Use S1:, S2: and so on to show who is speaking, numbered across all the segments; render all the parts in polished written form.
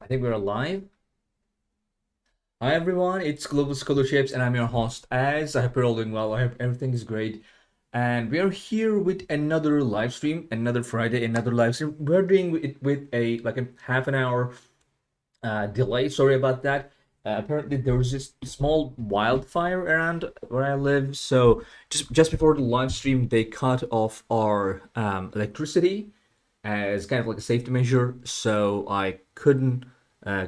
S1: I think we're live. Hi everyone, it's Global Scholarships and I'm your host. As I hope you're all doing well, I hope everything is great. And we are here with another live stream, another Friday, another live stream. We're doing it with a half an hour delay. Sorry about that. Apparently there was this small wildfire around where I live, so just before the live stream, they cut off our electricity as kind of like a safety measure, so I couldn't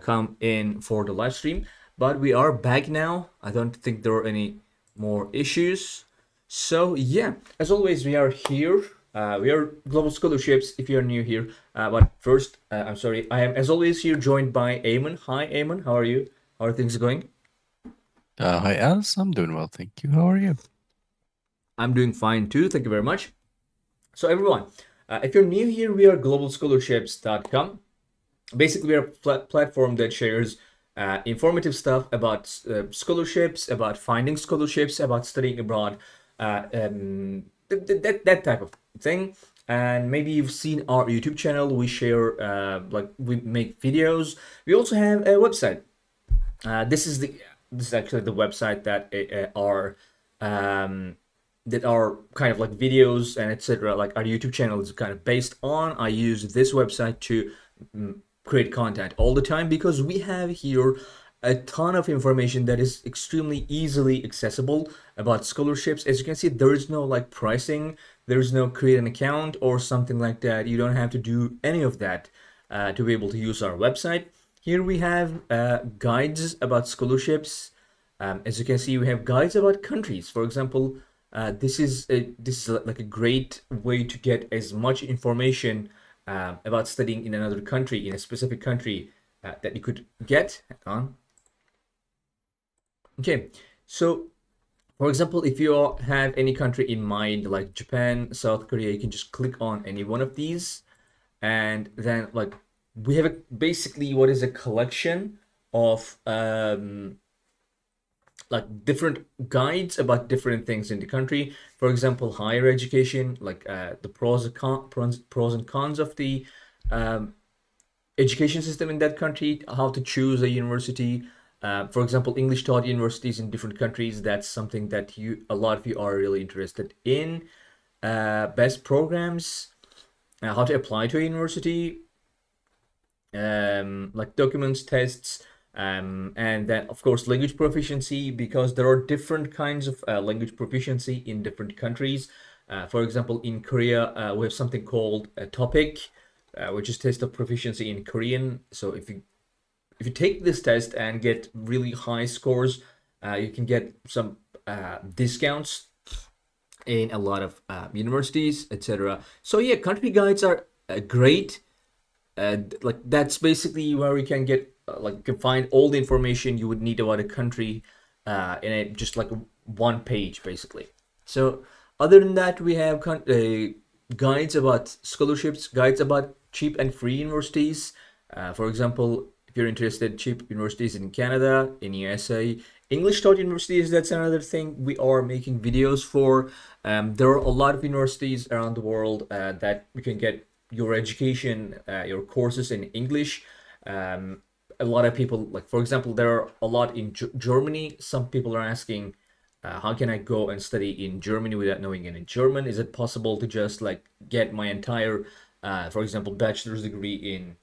S1: come in for the live stream. But we are back now. I don't think there are any more issues. So yeah, as always, we are here. We are Global Scholarships. If you are new here, but first, I'm sorry. I am, as always, here joined by Eamon. Hi, Eamon. How are you? How are things going?
S2: Hi, Alice. I'm doing well, thank you. How are you?
S1: I'm doing fine too. Thank you very much. So everyone, if you're new here, we are globalscholarships.com. Basically, we're a platform that shares informative stuff about scholarships, about finding scholarships, about studying abroad, that type of thing. And maybe you've seen our YouTube channel. We share, we make videos. We also have a website. This is actually the website um, that are kind of like videos and etc. Like our YouTube channel is kind of based on. I use this website to create content all the time because we have here a ton of information that is extremely easily accessible about scholarships. As you can see, there is no like pricing, there is no create an account or something like that. You don't have to do any of that to be able to use our website. Here we have guides about scholarships. As you can see, we have guides about countries. For example, this is like a great way to get as much information about studying in another country, in a specific country that you could get. Hang on. Okay, so for example, if you have any country in mind, like Japan, South Korea, you can just click on any one of these, and then like we have basically what is a collection of like different guides about different things in the country. For example, higher education, like the pros and cons of the um, education system in that country, how to choose a university. For example, English taught universities in different countries. That's something that a lot of you are really interested in. Best programs, how to apply to a university, like documents, tests, and then of course language proficiency, because there are different kinds of language proficiency in different countries. For example, in Korea, we have something called a topic, which is test of proficiency in Korean. So if you take this test and get really high scores, you can get some discounts in a lot of universities, etc. So yeah, country guides are great. Like that's basically where you can get like you can find all the information you would need about a country in a just like one page basically. So other than that, we have guides about scholarships, guides about cheap and free universities. For example, if you're interested, cheap universities in Canada, in USA, English taught universities. That's another thing we are making videos for. There are a lot of universities around the world that you can get your education, your courses in English. A lot of people, like for example, there are a lot in Germany. Some people are asking, how can I go and study in Germany without knowing any German? Is it possible to just like get my entire, for example, bachelor's degree in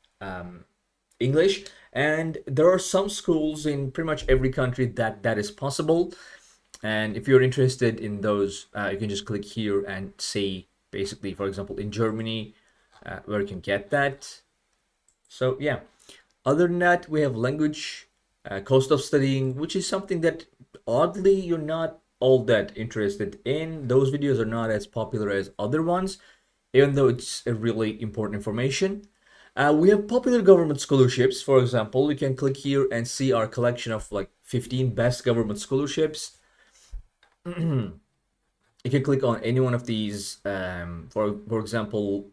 S1: English? And there are some schools in pretty much every country that is possible. And if you're interested in those, you can just click here and see basically, for example, in Germany, where you can get that. So yeah, other than that, we have language, cost of studying, which is something that oddly you're not all that interested in. Those videos are not as popular as other ones, even though it's a really important information. We have popular government scholarships. For example, we can click here and see our collection of like 15 best government scholarships. You can click on any one of these. For example,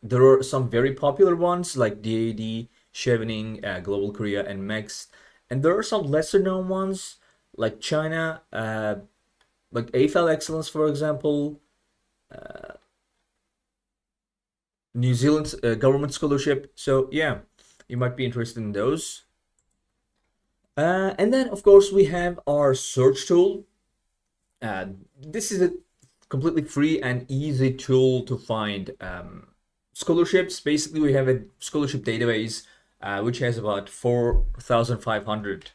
S1: there are some very popular ones like DAD, Chevening, Global Korea, and MEX, and there are some lesser known ones like China, like AFL Excellence, for example, New Zealand's government scholarship. So yeah, You might be interested in those. And then, of course, we have our search tool. This is a completely free and easy tool to find scholarships. Basically, we have a scholarship database which has about 4,500.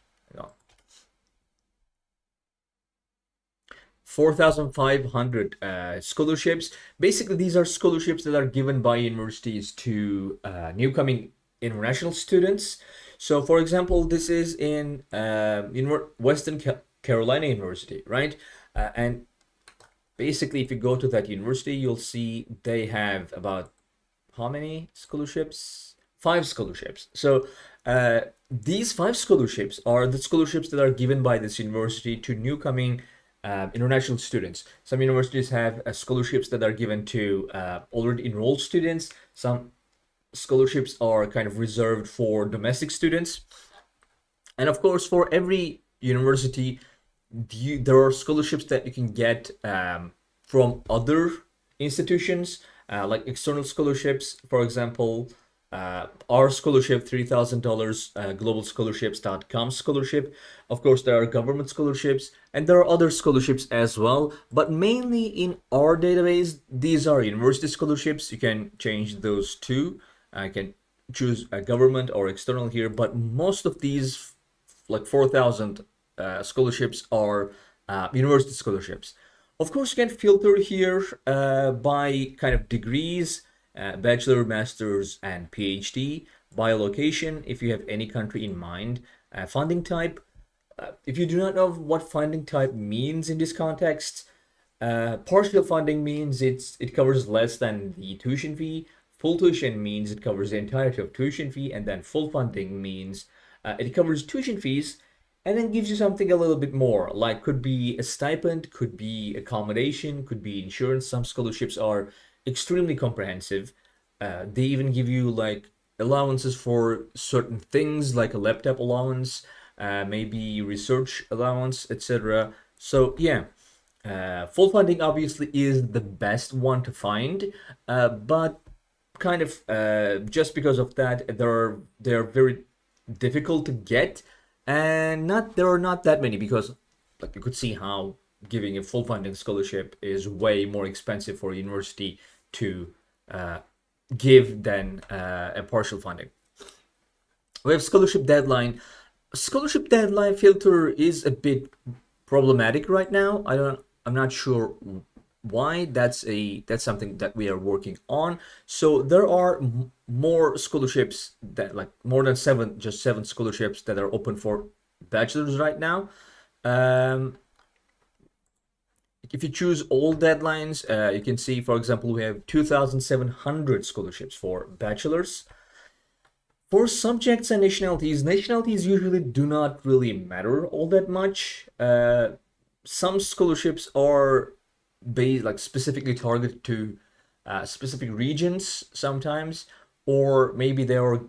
S1: 4,500 scholarships. Basically, these are scholarships that are given by universities to newcoming international students. So, for example, this is in Western Carolina University, right? And basically, if you go to that university, you'll see they have about how many scholarships? 5 scholarships. So these 5 scholarships are the scholarships that are given by this university to newcoming international students. Some universities have scholarships that are given to already enrolled students. Some scholarships are kind of reserved for domestic students. And of course, for every university, there are scholarships that you can get from other institutions, like external scholarships. For example, our scholarship, $3,000, globalscholarships.com scholarship. Of course, there are government scholarships and there are other scholarships as well. But mainly in our database, these are university scholarships. You can change those too. I can choose a government or external here, but most of these, like 4,000 scholarships, are university scholarships. Of course, you can filter here by kind of degrees, bachelor, master's, and PhD, by location, if you have any country in mind, funding type. If you do not know what funding type means in this context, partial funding means it covers less than the tuition fee. Full tuition means it covers the entirety of tuition fee, and then full funding means it covers tuition fees and then gives you something a little bit more, like could be a stipend, could be accommodation, could be insurance. Some scholarships are extremely comprehensive. They even give you like allowances for certain things, like a laptop allowance, maybe research allowance, etc. So yeah, full funding obviously is the best one to find, but kind of just because of that, they're very difficult to get, and there are not that many, because like you could see how giving a full funding scholarship is way more expensive for a university to give than a partial funding. We have scholarship deadline. Scholarship deadline filter is a bit problematic right now. I'm not sure why. That's something that we are working on. So there are more scholarships, that like more than just 7 scholarships that are open for bachelors right now. If you choose all deadlines, you can see, for example, we have 2,700 scholarships for bachelors. For subjects and nationalities usually do not really matter all that much. Some scholarships are based, like specifically targeted to specific regions sometimes, or maybe they are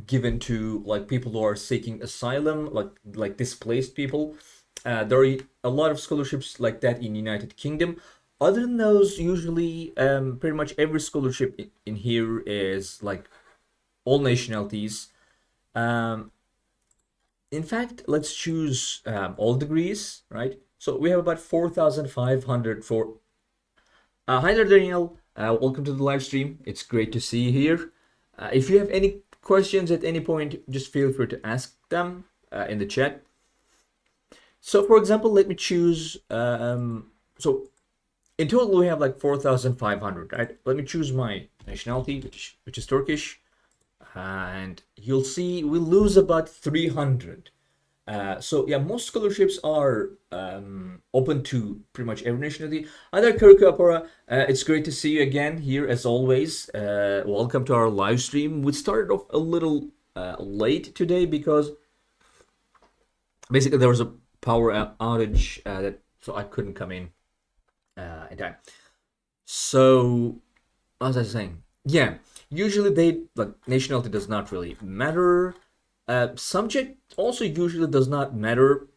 S1: given to like people who are seeking asylum, like displaced people. There are a lot of scholarships like that in United Kingdom. Other than those, usually pretty much every scholarship in here is like all nationalities. In fact, let's choose all degrees, right? So we have about 4,500 for. Hi there, Daniel. Welcome to the live stream. It's great to see you here. If you have any questions at any point, just feel free to ask them in the chat. So, for example, let me choose. So, in total, we have like 4,500, right? Let me choose my nationality, which is Turkish, and you'll see we lose about 300. So yeah, most scholarships are open to pretty much every nationality. Hi there, Kirkapara. It's great to see you again here as always. Welcome to our live stream. We started off a little late today because basically there was a power outage, so I couldn't come in time. So as I was saying, yeah, usually nationality does not really matter. Subject also usually does not matter.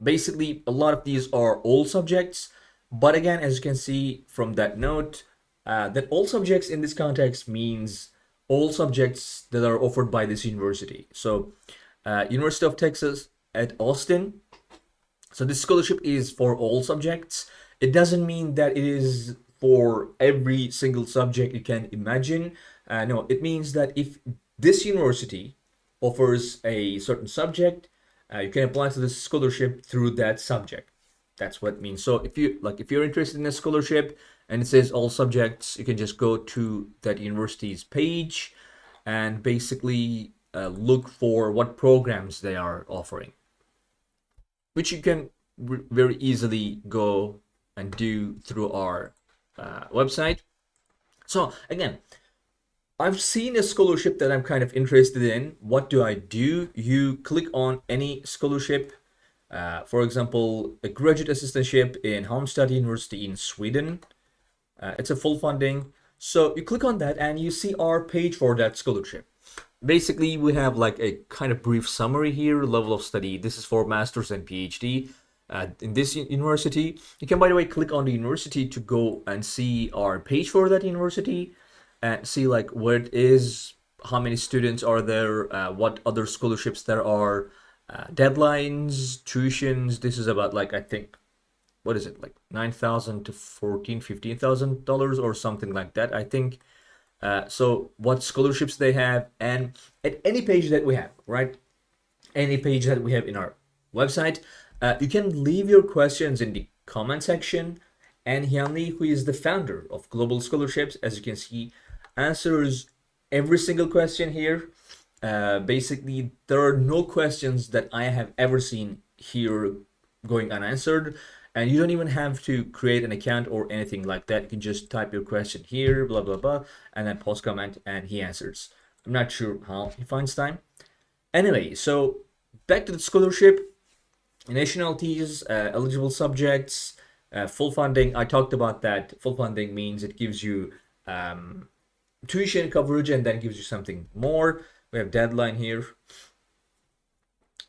S1: Basically, a lot of these are all subjects, but again, as you can see from that note, that all subjects in this context means all subjects that are offered by this university. So University of Texas at Austin. So this scholarship is for all subjects. It doesn't mean that it is for every single subject you can imagine. No, it means that if this university offers a certain subject, you can apply to this scholarship through that subject. That's what it means. So if you're interested in a scholarship and it says all subjects, you can just go to that university's page and basically look for what programs they are offering, which you can very easily go and do through our website. So again, I've seen a scholarship that I'm kind of interested in. What do? You click on any scholarship. For example, a graduate assistantship in Halmstad University in Sweden. It's a full funding. So you click on that and you see our page for that scholarship. Basically, we have like a kind of brief summary here, level of study. This is for master's and PhD in this university. You can, by the way, click on the university to go and see our page for that university and see like where it is, how many students are there, what other scholarships there are, deadlines, tuitions. This is about like, I think, what is it, like $9,000 to $15,000 or something like that, I think. So what scholarships they have, and at any page that we have, right? Any page that we have in our website, you can leave your questions in the comment section, and Hyunli, who is the founder of Global Scholarships, as you can see, answers every single question here. Basically, there are no questions that I have ever seen here going unanswered. And you don't even have to create an account or anything like that. You can just type your question here, blah, blah, blah, and then post comment, and he answers. I'm not sure how he finds time. Anyway, so back to the scholarship, nationalities, eligible subjects, full funding. I talked about that. Full funding means it gives you tuition coverage and then gives you something more. We have deadline here.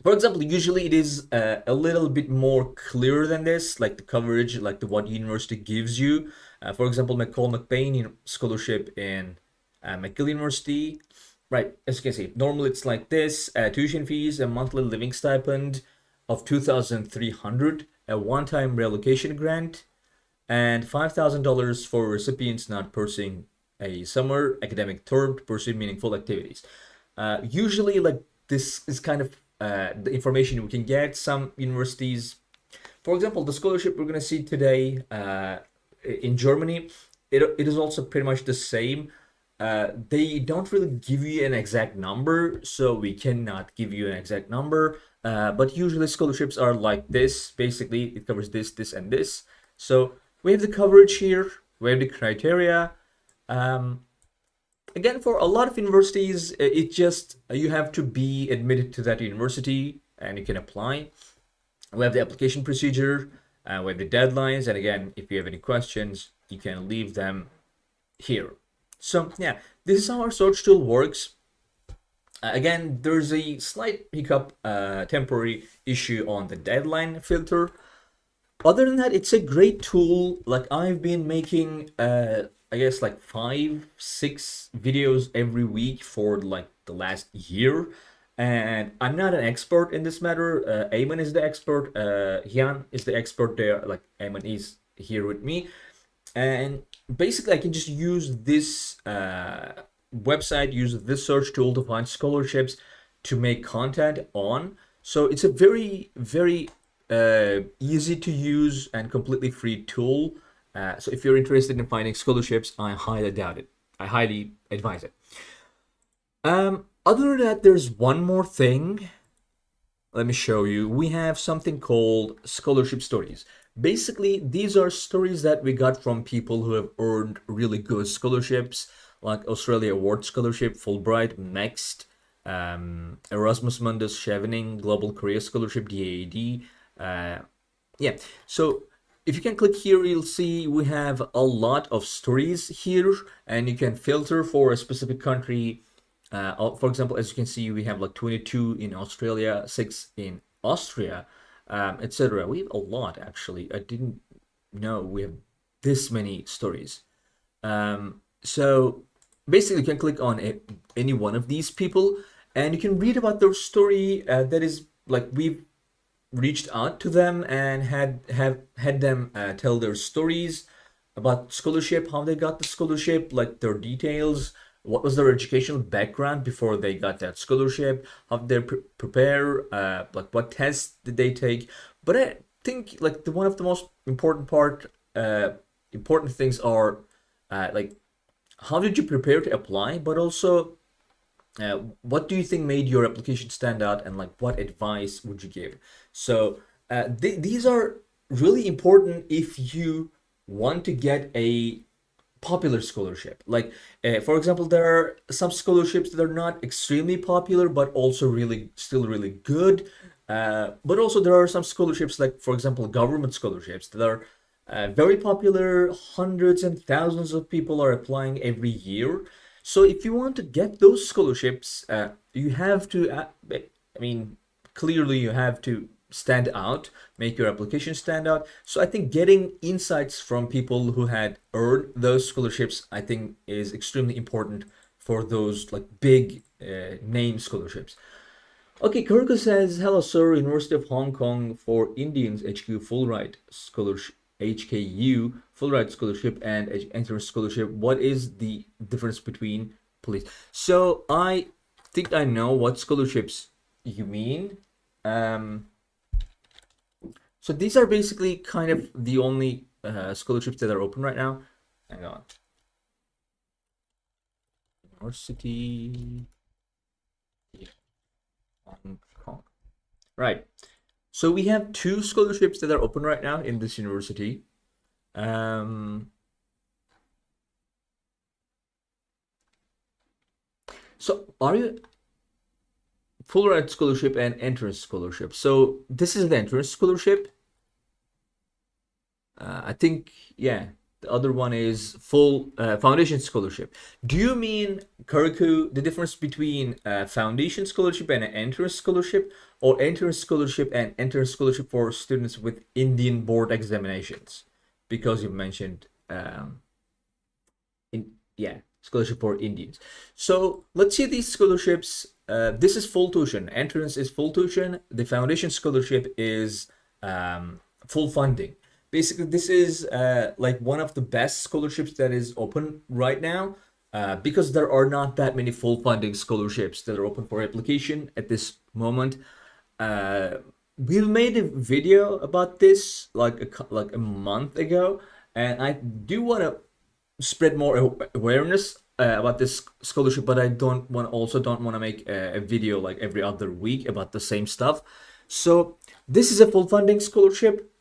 S1: For example, usually it is a little bit more clear than this, like the coverage, like the what university gives you. For example, McCall McBain scholarship in McGill University. Right, as you can see, normally it's like this: tuition fees, a monthly living stipend of $2,300, a one-time relocation grant, and $5,000 for recipients not pursuing a summer academic term to pursue meaningful activities. Usually, like this is kind of the information we can get. Some universities, for example, the scholarship we're going to see today in Germany, it is also pretty much the same. They don't really give you an exact number, so we cannot give you an exact number. But usually scholarships are like this. Basically, it covers this, this, and this. So we have the coverage here. We have the criteria. Again, for a lot of universities, it just, you have to be admitted to that university and you can apply. We have the application procedure, we have the deadlines, and again, if you have any questions, you can leave them here. So yeah, this is how our search tool works. Again, there's a slight hiccup, temporary issue on the deadline filter. Other than that, it's a great tool. Like I've been making I guess like 5-6 videos every week for like the last year, and I'm not an expert in this matter. Ayman is the expert. Hyun is the expert there. Like Ayman is here with me, and basically I can just use this website, use this search tool to find scholarships to make content on. So it's a very easy to use and completely free tool. So if you're interested in finding scholarships, I highly doubt it. I highly advise it. Other than that, there's one more thing. Let me show you. We have something called scholarship stories. Basically, these are stories that we got from people who have earned really good scholarships, like Australia Award Scholarship, Fulbright, MEXT, Erasmus Mundus, Chevening, Global Career Scholarship, DAAD. Yeah, so if you can click here, you'll see we have a lot of stories here, and you can filter for a specific country. For example, as you can see, we have like 22 in Australia, 6 in Austria, etc. We have a lot, actually. I didn't know we have this many stories. So basically you can click on any one of these people, and you can read about their story. That is like we've reached out to them and had them tell their stories about scholarship, how they got the scholarship, like their details, what was their educational background before they got that scholarship, how did they prepare, like what tests did they take. But I think like the one of the most important things are like how did you prepare to apply, but also what do you think made your application stand out, and like what advice would you give? So these are really important if you want to get a popular scholarship. Like for example, there are some scholarships that are not extremely popular but also really still really good. But also there are some scholarships, like for example government scholarships, that are very popular. Hundreds and thousands of people are applying every year. So if you want to get those scholarships, you have to, I mean, clearly you have to stand out, make your application stand out. So I think getting insights from people who had earned those scholarships, I think, is extremely important for those like big name scholarships. Okay, Kurko says, hello, sir. University of Hong Kong for Indians HQ Fulbright Scholarship, HKU Fulbright Scholarship, and Entrance Scholarship. What is the difference between, please? So I think I know what scholarships you mean. Um, so these are basically kind of the only scholarships that are open right now. Hang on. University Hong Kong. Right. So we have two scholarships that are open right now in this university. So are you Fulbright scholarship and entrance scholarship? So this is the entrance scholarship. I think, yeah. The other one is full foundation scholarship. Do you mean, Kariku, the difference between foundation scholarship and an entrance scholarship, or entrance scholarship and entrance scholarship for students with Indian board examinations? Because you mentioned yeah, scholarship for Indians. So let's see these scholarships. This is full tuition. Entrance is full tuition. The foundation scholarship is full funding. Basically, this is like one of the best scholarships that is open right now, because there are not that many full funding scholarships that are open for application at this moment. Uh, we've made a video about this like a month ago, and I do want to spread more awareness about this scholarship, but I don't want to make a video like every other week about the same stuff. So this is a full funding scholarship.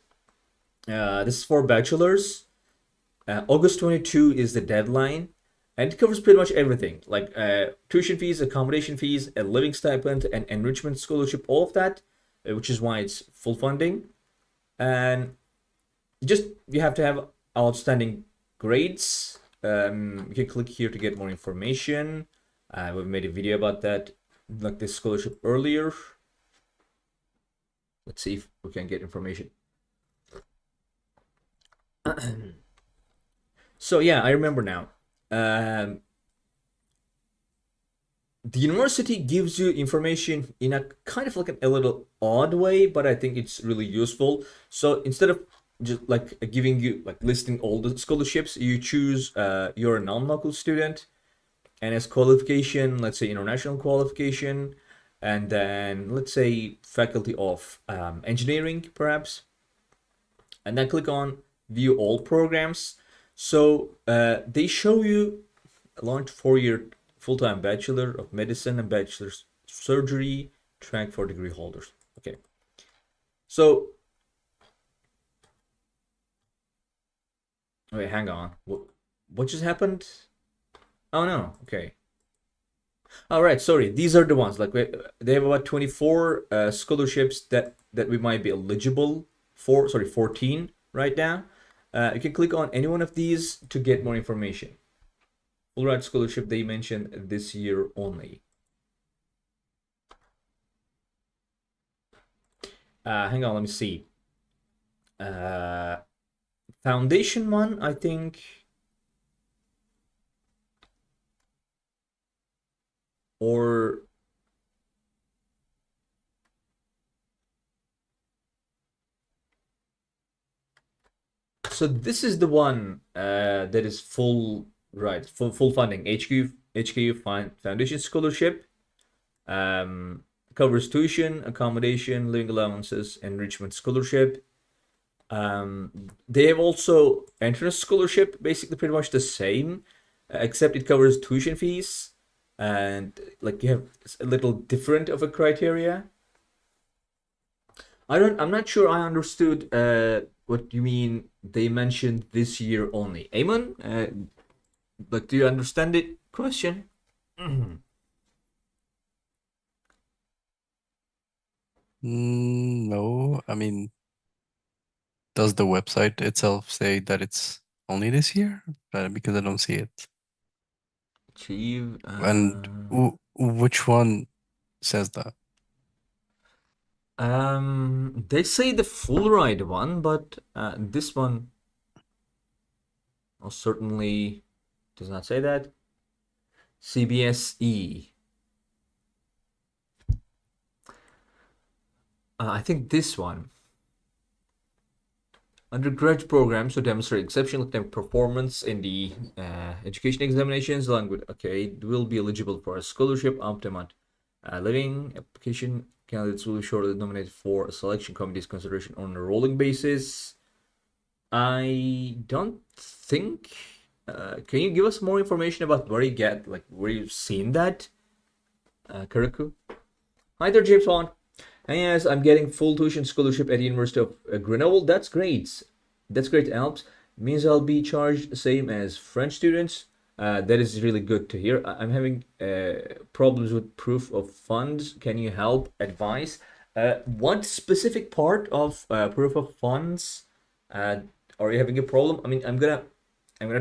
S1: This is for bachelors. August 22 is the deadline, and it covers pretty much everything, like tuition fees, accommodation fees, a living stipend, and enrichment scholarship, all of that, which is why it's full funding. And you have to have outstanding grades. You can click here to get more information. We've made a video about that, like this scholarship earlier. Let's see if we can get information. So yeah, I remember now. The university gives you information in a kind of like a little odd way, but I think it's really useful. So instead of just like giving you like listing all the scholarships, you choose you're a non-local student, and as qualification, let's say international qualification, and then let's say faculty of engineering perhaps, and then click on view all programs. So they show you a launch 4-year full-time bachelor of medicine and bachelor's surgery track for degree holders. Okay, so wait, hang on. What just happened? Oh no. Okay. All right. Sorry. These are the ones. Like they have about 24 scholarships that we might be eligible for. Sorry, 14 right now. You can click on any one of these to get more information. Fulbright scholarship they mentioned this year only. Hang on. Let me see. Foundation one, I think. or so this is the one that is full, right, full funding. HQ Foundation Scholarship um, covers tuition, accommodation, living allowances, enrichment scholarship. They have also entrance scholarship, basically pretty much the same, except it covers tuition fees, and like you have a little different of a criteria. I'm not sure I understood what you mean. They mentioned this year only. Amon, like, do you understand it? Question.
S2: No, I mean, does the website itself say that it's only this year? Because I don't see it.
S1: Achieve.
S2: And which one says that?
S1: They say the full ride one, but this one certainly does not say that. CBSE. I think this one. Undergraduate programs to demonstrate exceptional academic performance in the education examinations, along with, okay, will be eligible for a scholarship optimum living application. Candidates will be shortly nominated for a selection committee's consideration on a rolling basis. I don't think. Can you give us more information about where you get, like, where you've seen that, Karaku? Hi there, James Bond. And yes, I'm getting full tuition scholarship at the University of Grenoble. That's great. That's great, Alps. Means I'll be charged the same as French students. That is really good to hear. I'm having problems with proof of funds. Can you help advise? What specific part of proof of funds uh, are you having a problem? I mean, I'm gonna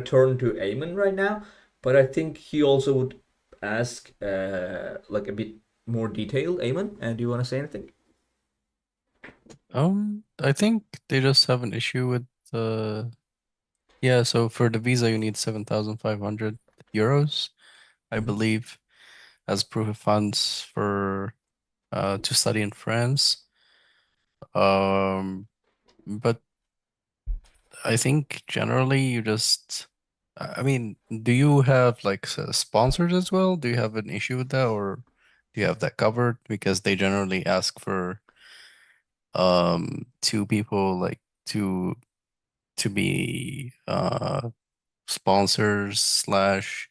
S1: turn to Eamon right now, but I think he also would ask like a bit more detail. Eamon, do you want to say anything?
S2: I think they just have an issue with yeah, so for the visa you need 7,500 euros, I
S1: Mm-hmm.
S2: believe, as proof of funds for to study in France. Um, but I think generally you just, I mean, do you have like sponsors as well? Do you have an issue with that, or do you have that covered? Because they generally ask for two people like to be sponsors slash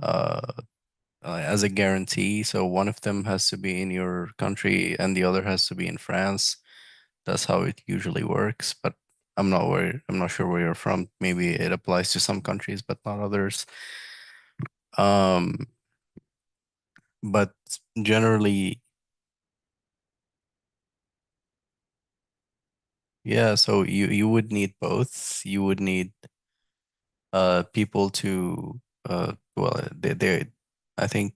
S2: uh as a guarantee. So one of them has to be in your country and the other has to be in France. That's how it usually works, but I'm not sure where you're from. Maybe it applies to some countries, but not others. Um, but generally, yeah, so you would need both. You would need people to well they I think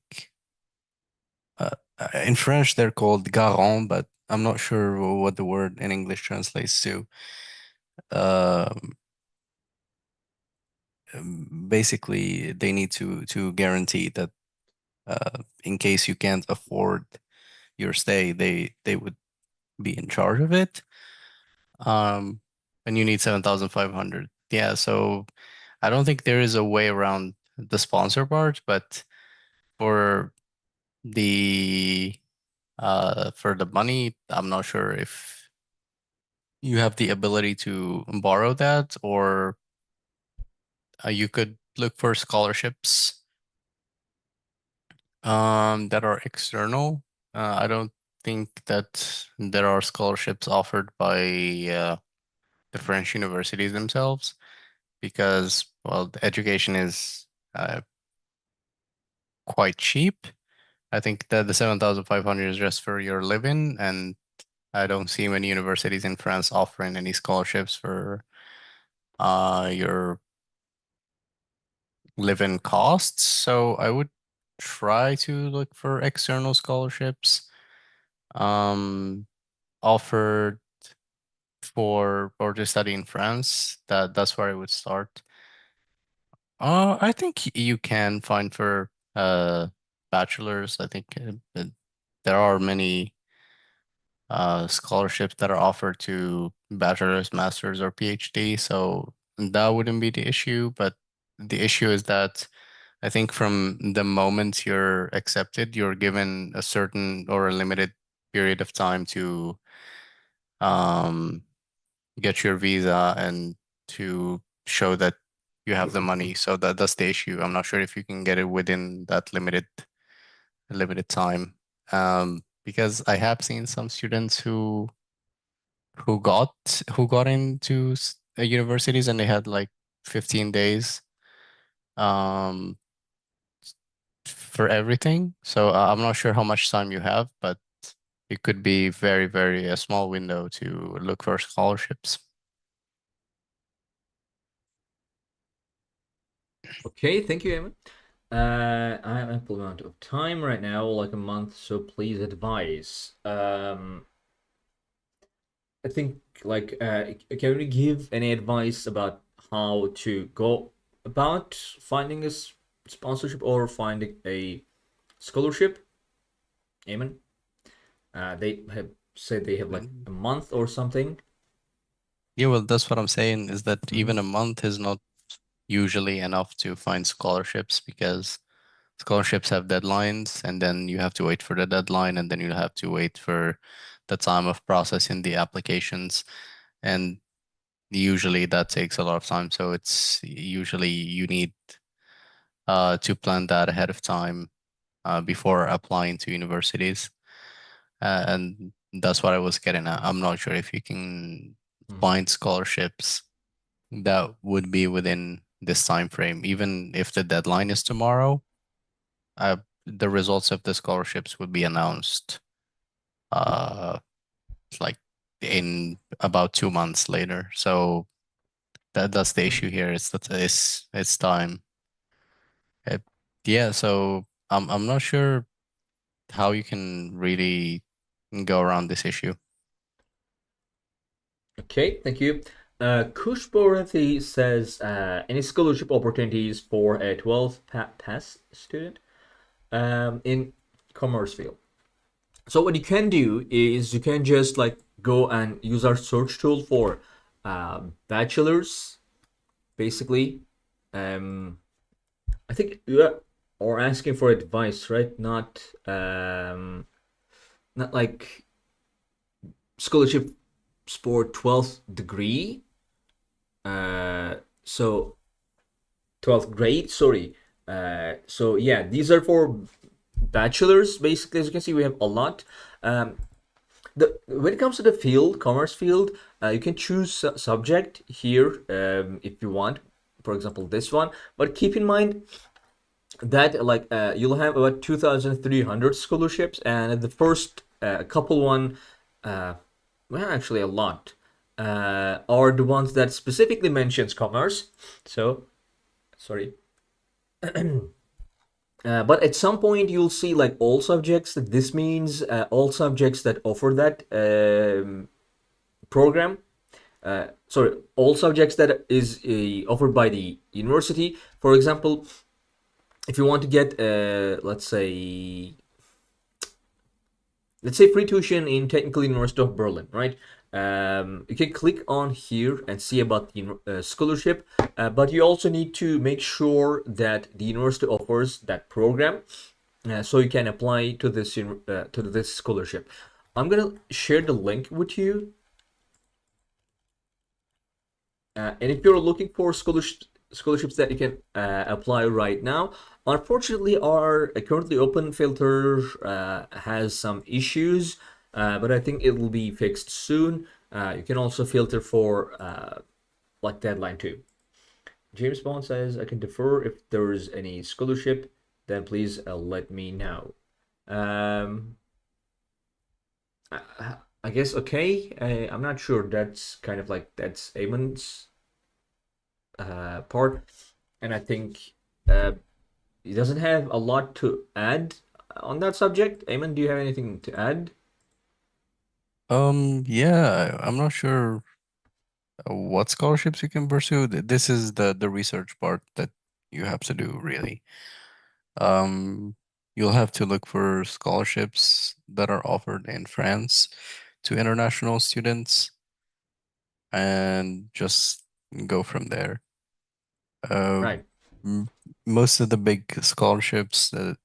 S2: in French they're called garant, but I'm not sure what the word in English translates to. Um, Basically, they need to guarantee that in case you can't afford your stay, they would be in charge of it. Um, and you need 7,500. Yeah, so I don't think there is a way around the sponsor part, but for the for the money, I'm not sure if you have the ability to borrow that, or you could look for scholarships that are external. I don't think that there are scholarships offered by the French universities themselves because, well, the education is quite cheap. I think that the 7,500 is just for your living, and I don't see many universities in France offering any scholarships for your living costs. So I would try to look for external scholarships um, offered for or to study in France. That's where I would start. I think you can find for bachelor's. I think there are many scholarships that are offered to bachelor's, master's, or PhD. So that wouldn't be the issue. But the issue is that I think from the moment you're accepted, you're given a certain or a limited period of time to um, get your visa and to show that you have the money. So that's the issue. I'm not sure if you can get it within that limited time. Because I have seen some students who got who got into universities and they had like 15 days um for everything. So I'm not sure how much time you have, but it could be very, very a small window to look for scholarships.
S1: Okay, thank you, Eamon. I have ample amount of time right now, like a month, so please advise. I think like can we give any advice about how to go about finding a sponsorship or finding a scholarship? Eamon, they have said they have like
S2: Mm.
S1: a month or something.
S2: Yeah, well, that's what I'm saying is that even
S1: Mm-hmm.
S2: a month is not usually enough to find scholarships because scholarships have deadlines and then you have to wait for the deadline and then you have to wait for the time of processing the applications. And usually that takes a lot of time. So it's usually you need to plan that ahead of time before applying to universities. And that's what I was getting at. I'm not sure if you can
S1: Mm-hmm.
S2: find scholarships that would be within this time frame, even if the deadline is tomorrow. The results of the scholarships would be announced uh like in about 2 months later. So that's the issue here. It's that it's time. Uh, yeah, so I'm not sure how you can really go around this issue.
S1: Okay, thank you. Kush Borathy says any scholarship opportunities for a 12th pass student in commerce field. So what you can do is you can just like go and use our search tool for bachelors, basically. Um, I think you are asking for advice, right? Not like scholarship for 12th degree. So 12th grade, sorry. So yeah, these are for bachelors. Basically, as you can see, we have a lot. Um, when it comes to the field, commerce field, you can choose subject here if you want. For example, this one. But keep in mind that like you'll have about 2,300 scholarships, and the first couple one, uh, well, actually a lot, are the ones that specifically mentions commerce. So sorry. But at some point you'll see like all subjects. This means all subjects that offer that program. Sorry, all subjects that is offered by the university. For example, if you want to get, let's say free tuition in Technical University of Berlin, right? You can click on here and see about the scholarship, but you also need to make sure that the university offers that program, so you can apply to this scholarship. I'm gonna share the link with you, and if you're looking for scholarships that you can apply right now, unfortunately, our currently open filter has some issues, but I think it will be fixed soon. You can also filter for like deadline too. James Bond says, I can defer if there's any scholarship, then please let me know. Um, I guess okay. I'm not sure. That's kind of like that's Amon's part, and I think uh, he doesn't have a lot to add on that subject. Eamon, do you have anything to add?
S2: Yeah, I'm not sure what scholarships you can pursue. This is the research part that you have to do really. Um, you'll have to look for scholarships that are offered in France to international students and just go from there. Uh,
S1: Right.
S2: m- Most of the big scholarships that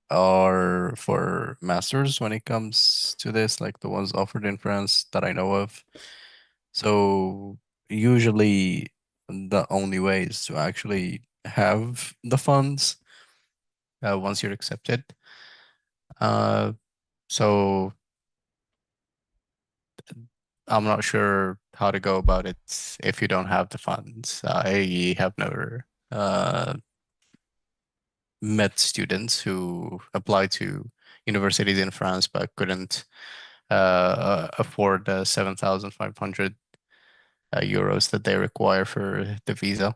S2: are for masters when it comes to this, like the ones offered in France that I know of. So usually the only way is to actually have the funds once you're accepted. Uh, so I'm not sure how to go about it if you don't have the funds. I have never met students who applied to universities in France but couldn't afford the 7,500 euros that they require for the visa.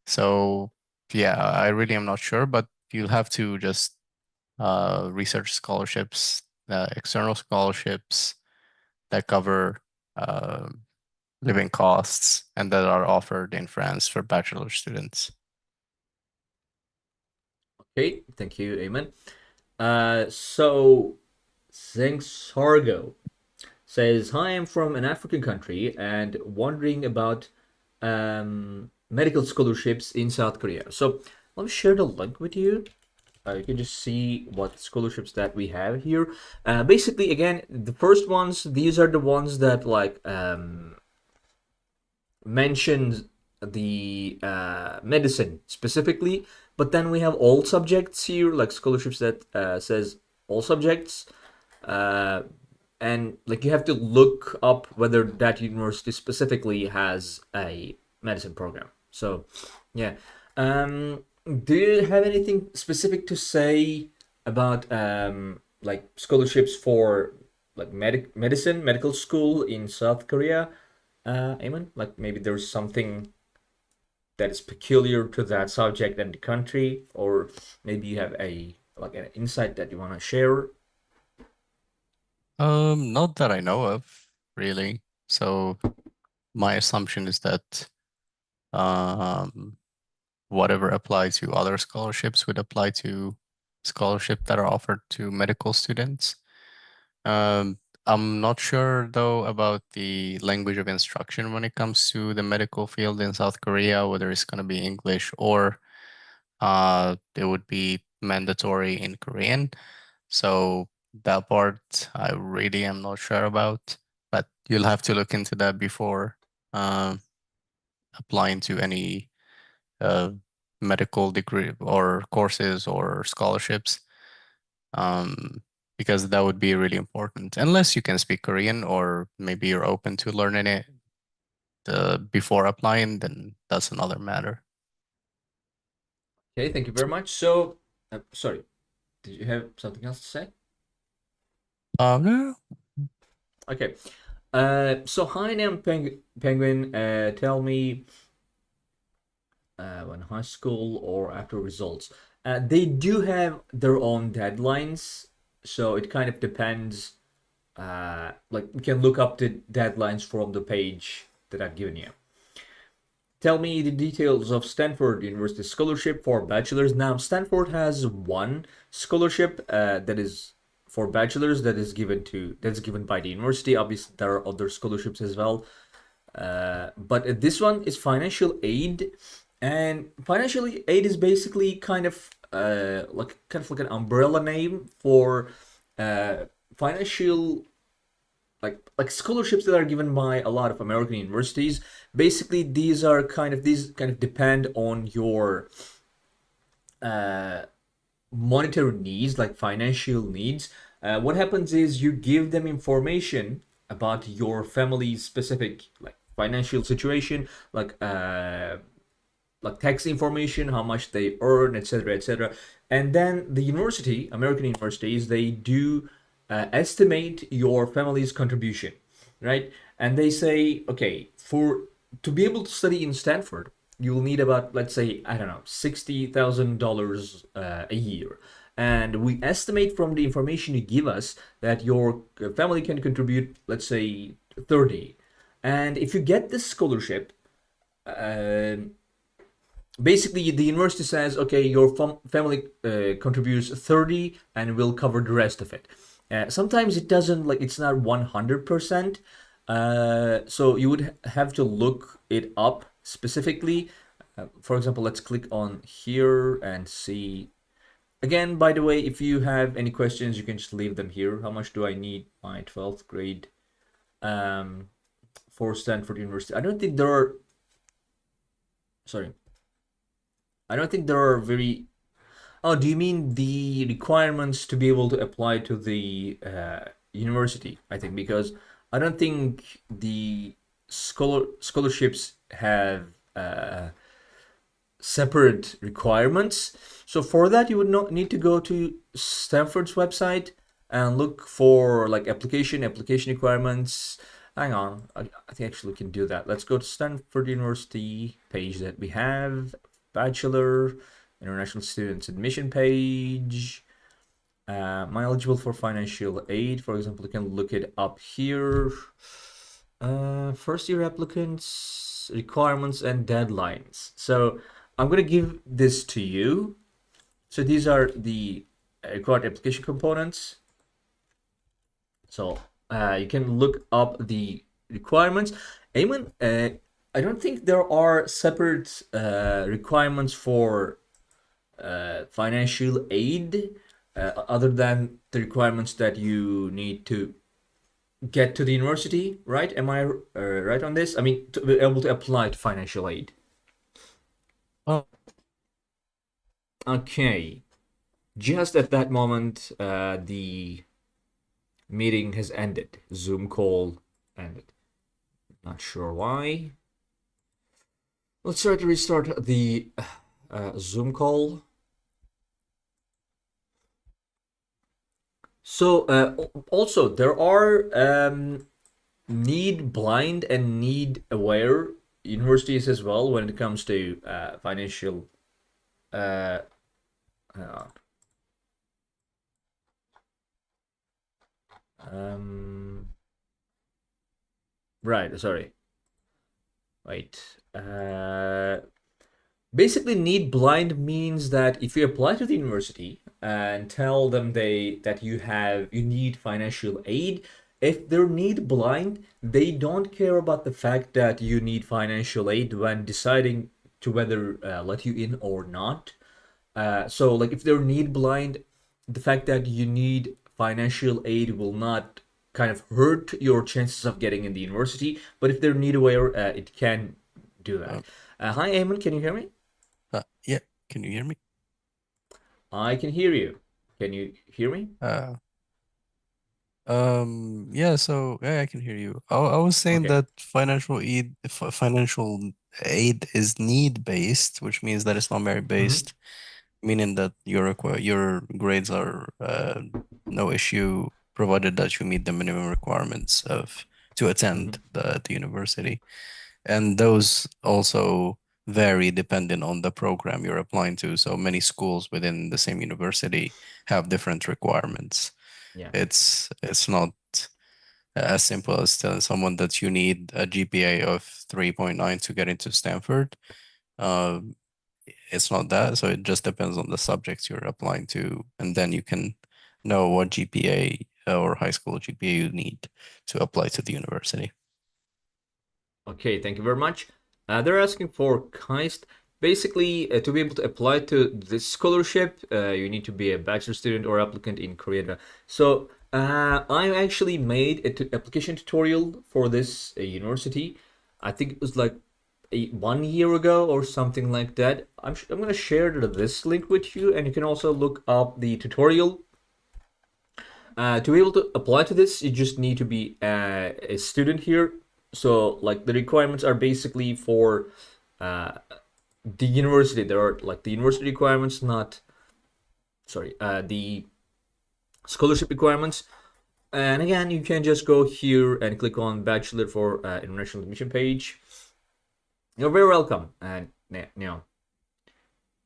S2: So yeah, I really am not sure, but you'll have to just research scholarships, external scholarships that cover uh, living costs and that are offered in France for bachelor students.
S1: Okay, thank you, Amen. So Sargo says, "Hi, I'm from an African country and wondering about medical scholarships in South Korea." So let me share the link with you. You can just see what scholarships that we have here. Basically, again, the first ones, these are the ones that like mentioned the medicine specifically, but then we have all subjects here, like scholarships that says all subjects, uh, and like you have to look up whether that university specifically has a medicine program. So, yeah. Do you have anything specific to say about like scholarships for like medical school in South Korea? Eamon? Like maybe there's something that is peculiar to that subject and the country, or maybe you have a like an insight that you want to share.
S2: Not that I know of, really. So my assumption is that um, whatever applies to other scholarships would apply to scholarship that are offered to medical students. Um, I'm not sure though about the language of instruction when it comes to the medical field in South Korea, whether it's going to be English or it would be mandatory in Korean. So that part I really am not sure about, but you'll have to look into that before um, applying to any uh, medical degree or courses or scholarships, um, because that would be really important. Unless you can speak Korean or maybe you're open to learning it before applying, then that's another matter.
S1: Okay, thank you very much. So, sorry, did you have something else to say?
S2: No,
S1: Okay. So hi, name Penguin. Tell me when high school or after results. They do have their own deadlines, so it kind of depends. Like you can look up the deadlines from the page that I've given you. Tell me the details of Stanford University scholarship for bachelors. Now, Stanford has one scholarship that is for bachelors that's given by the university. Obviously, there are other scholarships as well, but this one is financial aid, and financial aid is basically kind of like an umbrella name for uh, financial like scholarships that are given by a lot of American universities. Basically, these kind of depend on your uh, monetary needs, like financial needs. What happens is you give them information about your family's specific like financial situation, like tax information, how much they earn, etc., etc. And then the university, American universities, they do estimate your family's contribution, right? And they say, okay, for to be able to study in Stanford, you'll need about, let's say, I don't know, $60,000 a year. And we estimate from the information you give us that your family can contribute, let's say, 30. And if you get this scholarship, uh, basically the university says, okay, your family contributes 30 and we'll cover the rest of it. Sometimes it doesn't, like, it's not 100%. So you would have to look it up specifically. For example, let's click on here and see. Again, by the way, if you have any questions, you can just leave them here. How much do I need my 12th grade um, for Stanford University? I don't think there are, sorry, I don't think there are very. Oh, do you mean the requirements to be able to apply to the university? I think because I don't think the scholarships have separate requirements. So for that, you would not need to go to Stanford's website and look for like application requirements. Hang on, I think actually we can do that. Let's go to Stanford University page that we have, Bachelor, International Students Admission page. Am I eligible for financial aid? For example, you can look it up here. First year applicants, requirements and deadlines. So I'm going to give this to you. So these are the required application components. So you can look up the requirements. Eamon, I don't think there are separate requirements for financial aid other than the requirements that you need to get to the university, right? Am I right on this? I mean, to be able to apply to financial aid.
S2: Oh,
S1: Okay. Just at that moment, the meeting has ended. Zoom call ended. Not sure why. Let's try to restart the Zoom call. So also there are need blind and need aware universities as well when it comes to financial. Hang on. Right, sorry. Wait. Basically, need blind means that if you apply to the university and tell them that you need financial aid, if they're need blind, they don't care about the fact that you need financial aid when deciding to whether let you in or not. So like if they're need blind, the fact that you need financial aid will not kind of hurt your chances of getting in the university. But if they're need aware, it can do that.
S2: uh,
S1: Hi, Eamon, can you hear me?
S2: yeah. Can you hear me?
S1: I can hear you. Can you hear me?
S2: Uh, yeah. So yeah, I can hear you. I was saying
S1: Okay.
S2: that financial aid is need based, which means that it's not merit
S1: Mm-hmm.
S2: based, meaning that your grades are no issue provided that you meet the minimum requirements of to
S1: Mm-hmm.
S2: attend the university. And those also vary depending on the program you're applying to. So many schools within the same university have different requirements.
S1: Yeah.
S2: It's not as simple as telling someone that you need a GPA of 3.9 to get into Stanford. Uh, it's not that. So it just depends on the subjects you're applying to, and then you can know what GPA or high school GPA you need to apply to the university.
S1: Okay, thank you very much. They're asking for KAIST. Basically, to be able to apply to this scholarship, you need to be a bachelor student or applicant in Korea. So I actually made an application tutorial for this university. I think it was like 1 year ago or something like that. I'm gonna share this link with you, and you can also look up the tutorial. To be able to apply to this, you just need to be a student here. So, like, the requirements are basically for uh, the university. There are like the university requirements, not sorry, the scholarship requirements. And again, you can just go here and click on Bachelor for International Admission page. You're very welcome. And now,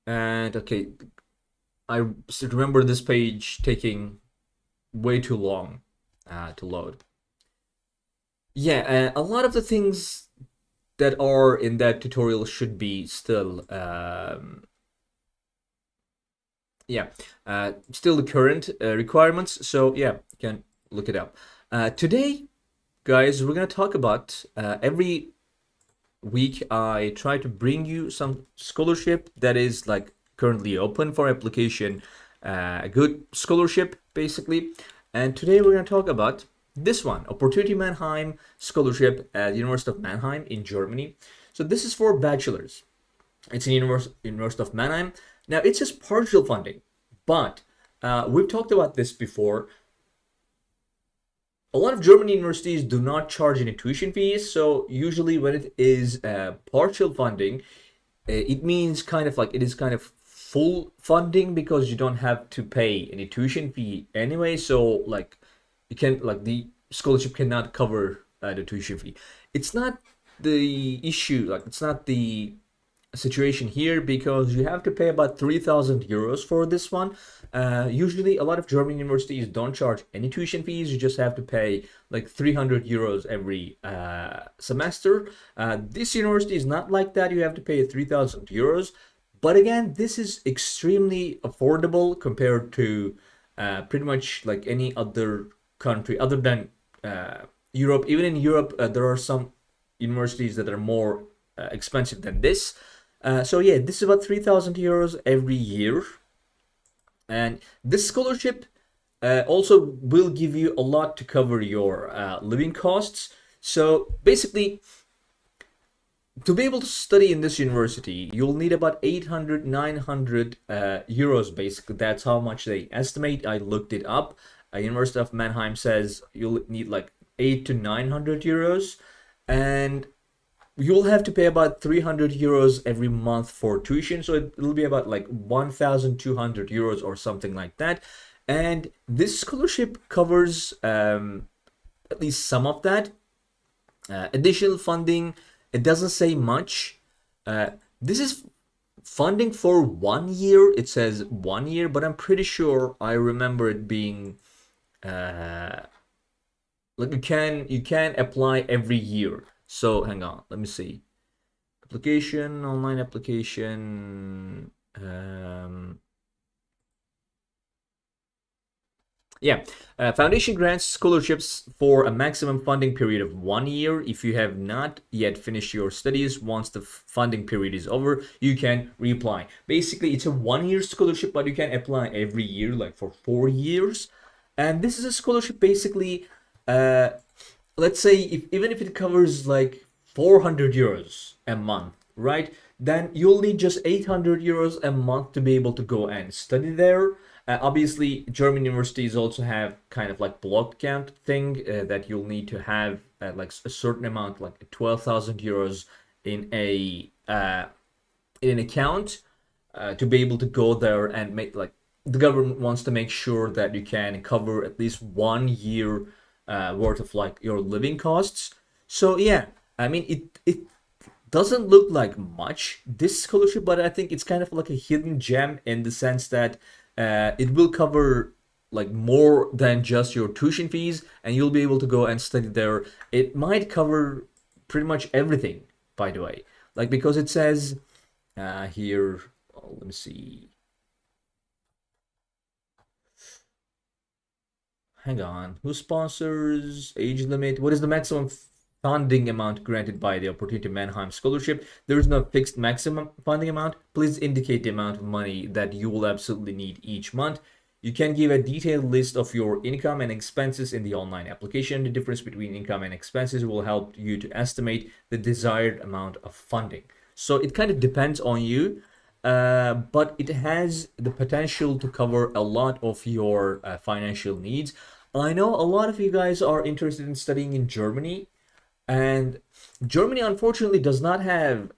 S1: and okay, I remember this page taking way too long to load. Yeah, a lot of the things that are in that tutorial should be still yeah, still the current requirements. So yeah, you can look it up. Today, guys, we're gonna talk about every week I try to bring you some scholarship that is like currently open for application, a good scholarship basically. And today we're going to talk about this one, Opportunity Mannheim Scholarship at the University of Mannheim in Germany. So this is for bachelors. It's in University of Mannheim. Now it's just partial funding, but we've talked about this before. A lot of German universities do not charge any tuition fees, so usually when it is partial funding, it means kind of like it is kind of full funding because you don't have to pay any tuition fee anyway. So like you can like the scholarship cannot cover the tuition fee. It's not the issue, like it's not the situation here because you have to pay about 3,000 euros for this one. Usually, a lot of German universities don't charge any tuition fees. You just have to pay like 300 euros every semester. This university is not like that. You have to pay 3,000 euros. But again, this is extremely affordable compared to pretty much like any other country other than Europe. Even in Europe, there are some universities that are more expensive than this. So yeah, this is about 3,000 euros every year. And this scholarship also will give you a lot to cover your living costs. So basically, to be able to study in this university, you'll need about 800, 900 euros basically. That's how much they estimate. I looked it up. University of Mannheim says you'll need like 8 to 900 euros. And you'll have to pay about 300 euros every month for tuition, so it'll be about like 1,200 euros or something like that. And this scholarship covers at least some of that. Additional funding, it doesn't say much. This is funding for 1 year. It says 1 year, but I'm pretty sure I remember it being like you can apply every year. So hang on, let me see. Application, online application. Yeah, foundation grants scholarships for a maximum funding period of 1 year. If you have not yet finished your studies, once the funding period is over, you can reapply. Basically, it's a 1 year scholarship, but you can apply every year, like for 4 years. And this is a scholarship basically. Let's say even if it covers like 400 euros a month, right? Then you'll need just 800 euros a month to be able to go and study there. Obviously, German universities also have kind of like block count thing that you'll need to have like a certain amount, like 12,000 euros in an account to be able to go there and make like the government wants to make sure that you can cover at least 1 year worth of like your living costs. So yeah, I mean it doesn't look like much this scholarship, but I think it's kind of like a hidden gem in the sense that it will cover like more than just your tuition fees, and you'll be able to go and study there. It might cover pretty much everything, by the way, like because it says here. Oh, let me see. Hang on. Who sponsors? Age limit? What is the maximum funding amount granted by the Opportunity Mannheim Scholarship? There is no fixed maximum funding amount. Please indicate the amount of money that you will absolutely need each month. You can give a detailed list of your income and expenses in the online application. The difference between income and expenses will help you to estimate the desired amount of funding. So it kind of depends on you. But it has the potential to cover a lot of your financial needs. I know a lot of you guys are interested in studying in Germany, and Germany unfortunately does not have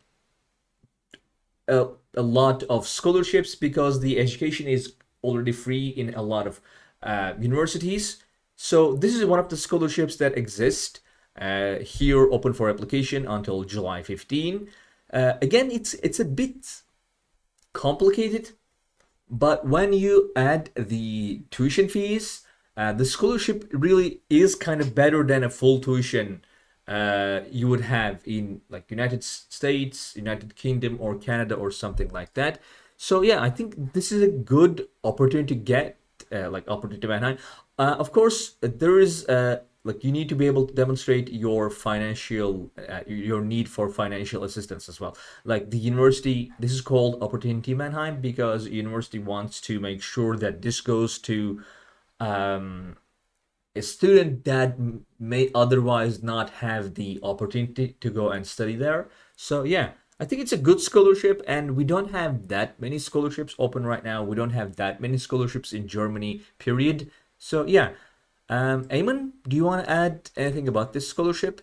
S1: a lot of scholarships because the education is already free in a lot of universities. So this is one of the scholarships that exist here, open for application until July 15. Again, it's a bit complicated, but when you add the tuition fees, the scholarship really is kind of better than a full tuition you would have in like United States, United Kingdom, or Canada, or something like that. So yeah, I think this is a good opportunity to get like opportunity behind. Of course, there is like you need to be able to demonstrate your financial your need for financial assistance as well. Like the university, this is called opportunity Mannheim because university wants to make sure that this goes to um, a student that may otherwise not have the opportunity to go and study there. So yeah, I think it's a good scholarship, and we don't have that many scholarships open right now. We don't have that many scholarships in Germany, period. So yeah, Eamon, do you want to add anything about this scholarship?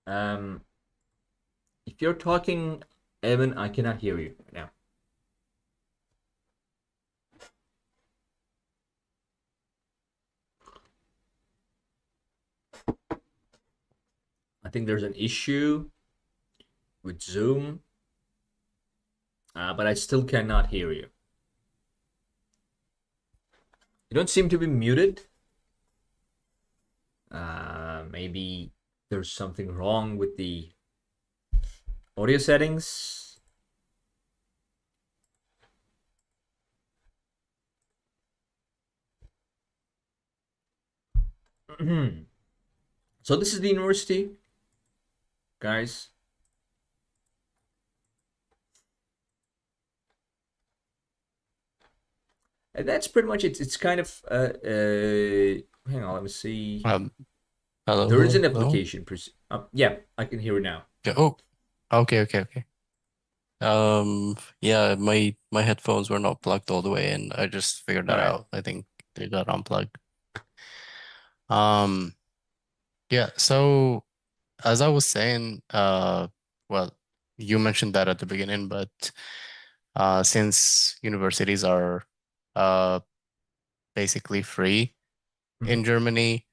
S1: Um, if you're talking, Eamon, I cannot hear you right now. I think there's an issue with Zoom, but I still cannot hear you. You don't seem to be muted. Maybe there's something wrong with the audio settings. So this is the university, guys. And that's pretty much it. It's kind of hang on, let me see.
S2: Um, hello,
S1: There is
S2: hello,
S1: an
S2: hello.
S1: application. Yeah, I can hear it now.
S2: Yeah, oh, okay, okay, okay. Yeah, my headphones were not plugged all the way in. I just figured
S1: All
S2: that
S1: right.
S2: out. I think they got unplugged. Um, yeah, so as I was saying, well, you mentioned that at the beginning, but since universities are uh basically free
S1: Mm-hmm.
S2: in Germany,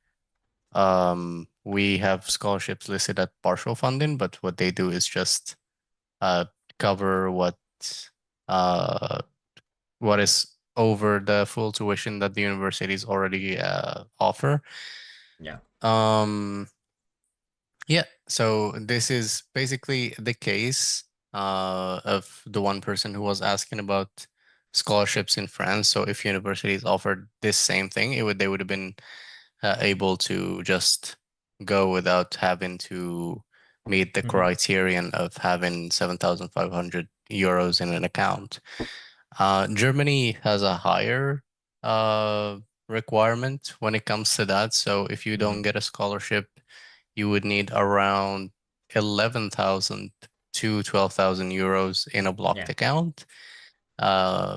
S2: we have scholarships listed at partial funding, but what they do is just uh cover uh what is over the full tuition that the universities already offer.
S1: Yeah.
S2: Um, yeah, so this is basically the case of the one person who was asking about scholarships in France. So if universities offered this same thing, they would have been able to just go without having to meet the
S1: Mm-hmm.
S2: criterion of having 7,500 euros in an account. Germany has a higher uh, requirement when it comes to that. So if you don't
S1: Mm-hmm.
S2: get a scholarship, you would need around 11,000 to 12,000 euros in a blocked
S1: Yeah.
S2: account,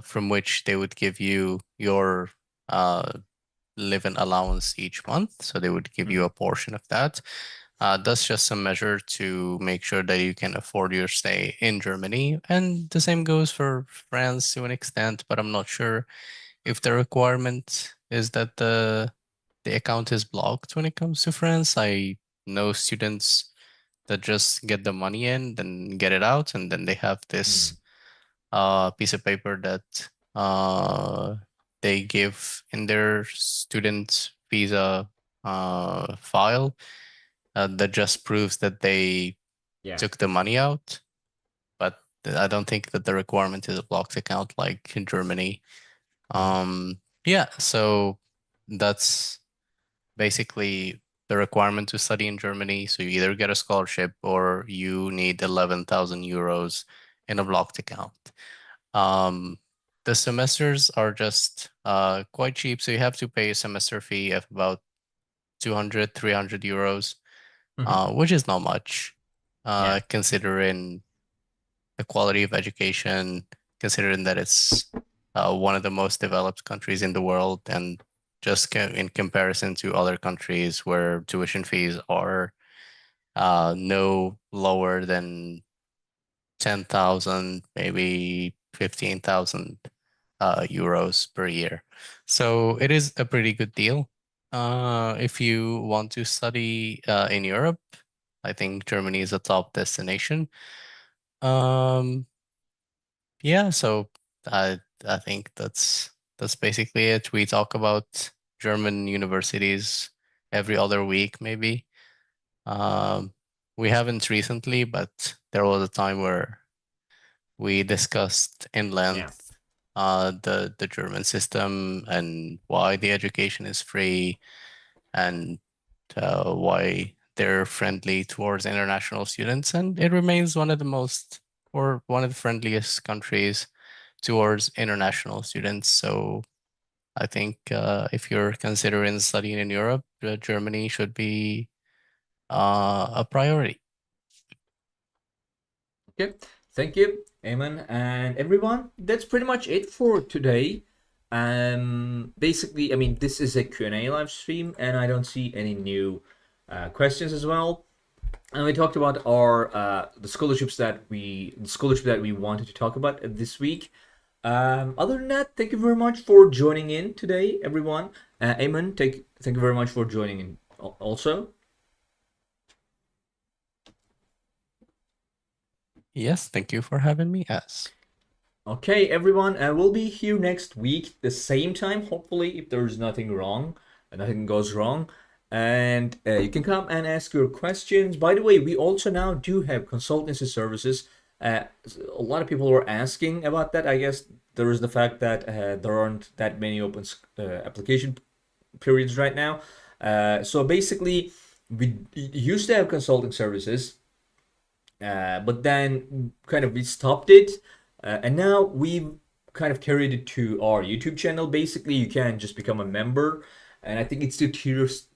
S2: from which they would give you your uh, living allowance each month. So they would give you
S1: Mm-hmm.
S2: a portion of that. That's just a measure to make sure that you can afford your stay in Germany. And the same goes for France to an extent, but I'm not sure if the requirement is that the account is blocked when it comes to France. I know students that just get the money in, then get it out, and then they have
S1: Mm-hmm.
S2: this piece of paper that they give in their student visa file that just proves that they
S1: Yeah.
S2: took the money out. But I don't think that the requirement is a blocked account like in Germany.
S1: Mm-hmm.
S2: Yeah, so that's basically the requirement to study in Germany. So you either get a scholarship or you need 11,000 euros in a blocked account. Um, the semesters are just quite cheap. So you have to pay a semester fee of about 200, 300 euros,
S1: Mm-hmm.
S2: which is not much,
S1: Yeah.
S2: considering the quality of education, considering that it's one of the most developed countries in the world, and just in comparison to other countries where tuition fees are no lower than 10,000, maybe 15,000 euros per year. So it is a pretty good deal. If you want to study in Europe, I think Germany is a top destination. Um, yeah, so I think that's basically it. We talk about German universities every other week, maybe. Um, we haven't recently, but there was a time where we discussed in
S1: Yeah.
S2: length the German system and why the education is free and why they're friendly towards international students, and it remains one of the most or one of the friendliest countries towards international students. So I think if you're considering studying in Europe, Germany should be a priority.
S1: Okay. Thank you, Eamon, and everyone. That's pretty much it for today. Basically, I mean, this is a Q&A live stream, and I don't see any new questions as well. And we talked about our the scholarship that we wanted to talk about this week. Other than that, thank you very much for joining in today, everyone. Eamon, thank you very much for joining in also.
S2: Yes, thank you for having me. Yes.
S1: Okay, everyone, we'll be here next week, the same time, hopefully, if there's nothing wrong, nothing goes wrong. And you can come and ask your questions. By the way, we also now do have consultancy services. Uh, a lot of people were asking about that. I guess there is the fact that there aren't that many open application periods right now. So basically, we used to have consulting services, but then kind of we stopped it, and now we've kind of carried it to our YouTube channel. Basically, you can just become a member, and I think it's to tiers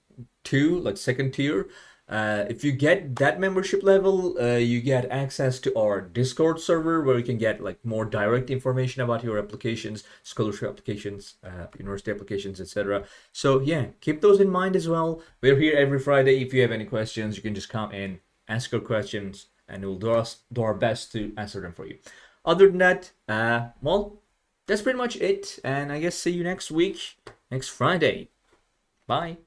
S1: two, like second tier. If you get that membership level, you get access to our Discord server where you can get like more direct information about your applications, scholarship applications, university applications, etc. So yeah, keep those in mind as well. We're here every Friday. If you have any questions, you can just come in, ask your questions, and we'll do our best to answer them for you. Other than that, well, that's pretty much it. And I guess see you next week, next Friday. Bye.